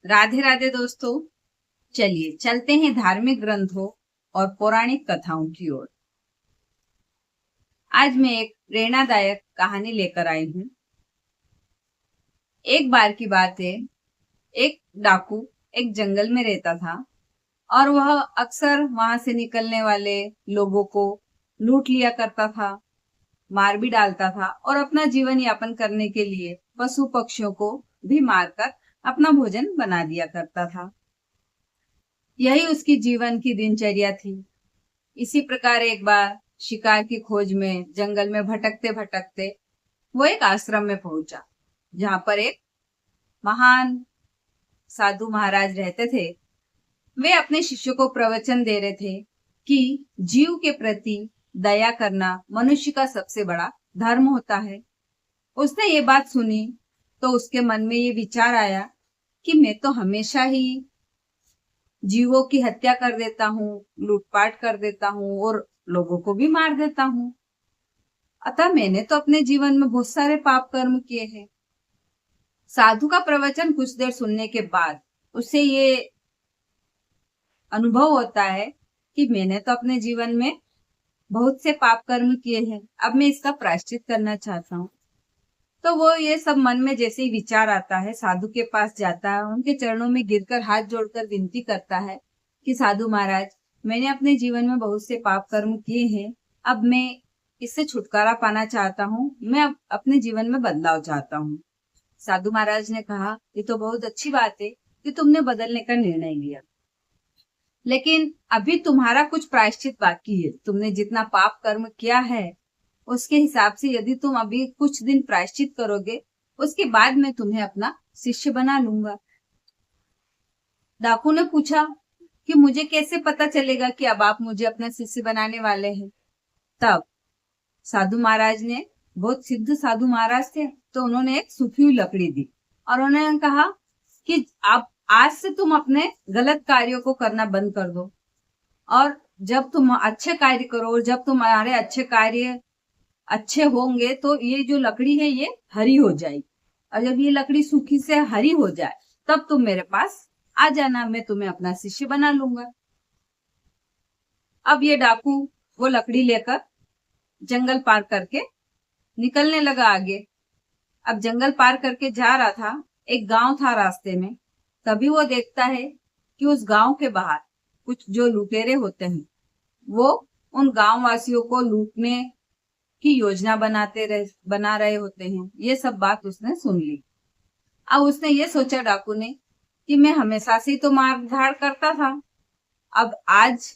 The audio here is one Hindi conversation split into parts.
राधे राधे दोस्तों। चलिए चलते हैं धार्मिक ग्रंथों और पौराणिक कथाओं की ओर। आज मैं एक प्रेरणादायक कहानी लेकर आई हूँ। एक बार की बात है, एक डाकू एक जंगल में रहता था और वह अक्सर वहां से निकलने वाले लोगों को लूट लिया करता था, मार भी डालता था और अपना जीवन यापन करने के लिए पशु पक्षियों को भी मारकर अपना भोजन बना दिया करता था। यही उसकी जीवन की दिनचर्या थी। इसी प्रकार एक बार शिकार की खोज में जंगल में भटकते भटकते वो एक आश्रम में पहुंचा, जहां पर एक महान साधु महाराज रहते थे। वे अपने शिष्यों को प्रवचन दे रहे थे कि जीव के प्रति दया करना मनुष्य का सबसे बड़ा धर्म होता है। उसने ये बात सुनी तो उसके मन में ये विचार आया कि मैं तो हमेशा ही जीवों की हत्या कर देता हूँ, लूटपाट कर देता हूँ और लोगों को भी मार देता हूँ। अतः मैंने तो अपने जीवन में बहुत सारे पाप कर्म किए हैं। साधु का प्रवचन कुछ देर सुनने के बाद उसे ये अनुभव होता है कि मैंने तो अपने जीवन में बहुत से पाप कर्म किए हैं, अब मैं इसका प्रायश्चित करना चाहता हूँ। तो वो ये सब मन में जैसे ही विचार आता है, साधु के पास जाता है, उनके चरणों में गिरकर हाथ जोड़कर विनती करता है कि साधु महाराज, मैंने अपने जीवन में बहुत से पाप कर्म किए हैं, अब मैं इससे छुटकारा पाना चाहता हूँ, मैं अपने जीवन में बदलाव चाहता हूँ। साधु महाराज ने कहा, ये तो बहुत अच्छी बात है कि तुमने बदलने का निर्णय लिया, लेकिन अभी तुम्हारा कुछ प्रायश्चित बाकी है। तुमने जितना पाप कर्म किया है उसके हिसाब से यदि तुम अभी कुछ दिन प्रायश्चित करोगे, उसके बाद मैं तुम्हें अपना शिष्य बना लूंगा। डाकू ने पूछा कि मुझे कैसे पता चलेगा कि अब आप मुझे अपना शिष्य बनाने वाले हैं। तब साधु महाराज ने, बहुत सिद्ध साधु महाराज थे, तो उन्होंने एक सूखी हुई लकड़ी दी और उन्होंने कहा कि आप आज से तुम अपने गलत कार्यों को करना बंद कर दो, और जब तुम अच्छे कार्य करो, जब तुम्हारे अच्छे कार्य अच्छे होंगे तो ये जो लकड़ी है ये हरी हो जाएगी, और जब ये लकड़ी सूखी से हरी हो जाए तब तुम मेरे पास आ जाना, मैं तुम्हें अपना शिष्य बना लूंगा। अब ये डाकू वो लकड़ी लेकर जंगल पार करके निकलने लगा आगे। अब जंगल पार करके जा रहा था, एक गांव था रास्ते में। तभी वो देखता है कि उस गांव के बाहर कुछ जो लुटेरे होते हैं वो उन गांव वासियों को लूटने की योजना बना रहे होते हैं। ये सब बात उसने सुन ली। अब उसने ये सोचा डाकू ने कि मैं हमेशा से तो मार धाड़ करता था, अब आज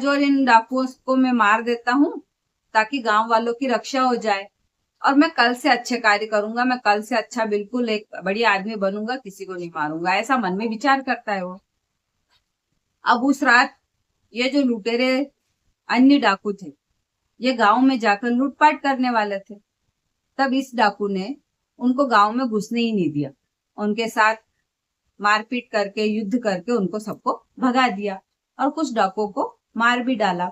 और इन डाकुओं को मैं मार देता हूँ ताकि गांव वालों की रक्षा हो जाए, और मैं कल से अच्छे कार्य करूंगा, मैं कल से अच्छा बिल्कुल एक बढ़िया आदमी बनूंगा, किसी को नहीं मारूंगा, ऐसा मन में विचार करता है वो। अब उस रात ये जो लुटेरे अन्य डाकू थे ये गांव में जाकर लूटपाट करने वाले थे। तब इस डाकू ने उनको गांव में घुसने ही नहीं दिया, उनके साथ मारपीट करके युद्ध करके उनको सबको भगा दिया और कुछ डाकुओं को मार भी डाला।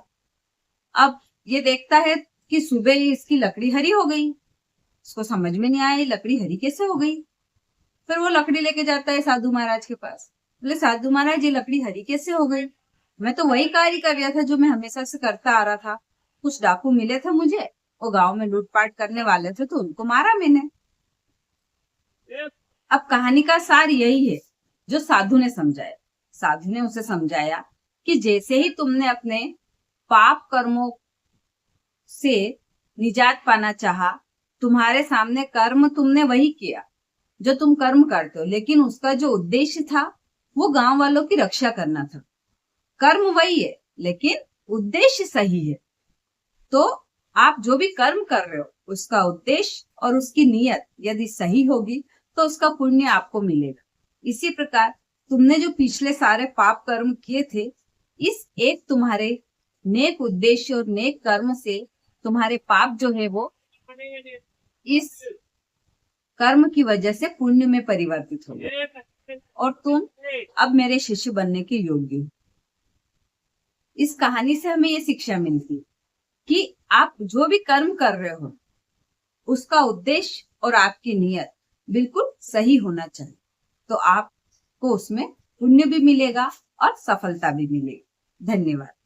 अब ये देखता है कि सुबह ही इसकी लकड़ी हरी हो गई। इसको समझ में नहीं आया ये लकड़ी हरी कैसे हो गई। फिर वो लकड़ी लेके जाता है साधु महाराज के पास। बोले, साधु महाराज ये लकड़ी हरी कैसे हो गई? मैं तो वही कार्य कर रहा था जो मैं हमेशा से करता आ रहा था। कुछ डाकू मिले थे मुझे, वो गांव में लूटपाट करने वाले थे तो उनको मारा मैंने। अब कहानी का सार यही है जो साधु ने समझाया। साधु ने उसे समझाया कि जैसे ही तुमने अपने पाप कर्मों से निजात पाना चाहा, तुम्हारे सामने कर्म तुमने वही किया जो तुम कर्म करते हो, लेकिन उसका जो उद्देश्य था वो गांव वालों की रक्षा करना था। कर्म वही है लेकिन उद्देश्य सही है। तो आप जो भी कर्म कर रहे हो उसका उद्देश्य और उसकी नीयत यदि सही होगी तो उसका पुण्य आपको मिलेगा। इसी प्रकार तुमने जो पिछले सारे पाप कर्म किए थे, इस एक तुम्हारे नेक उद्देश्य और नेक कर्म से तुम्हारे पाप जो है वो इस कर्म की वजह से पुण्य में परिवर्तित हो गए और तुम अब मेरे शिष्य बनने के योग्य हो। इस कहानी से हमें ये शिक्षा मिलती है कि आप जो भी कर्म कर रहे हो उसका उद्देश्य और आपकी नीयत बिल्कुल सही होना चाहिए। तो आपको उसमें पुण्य भी मिलेगा और सफलता भी मिलेगी। धन्यवाद।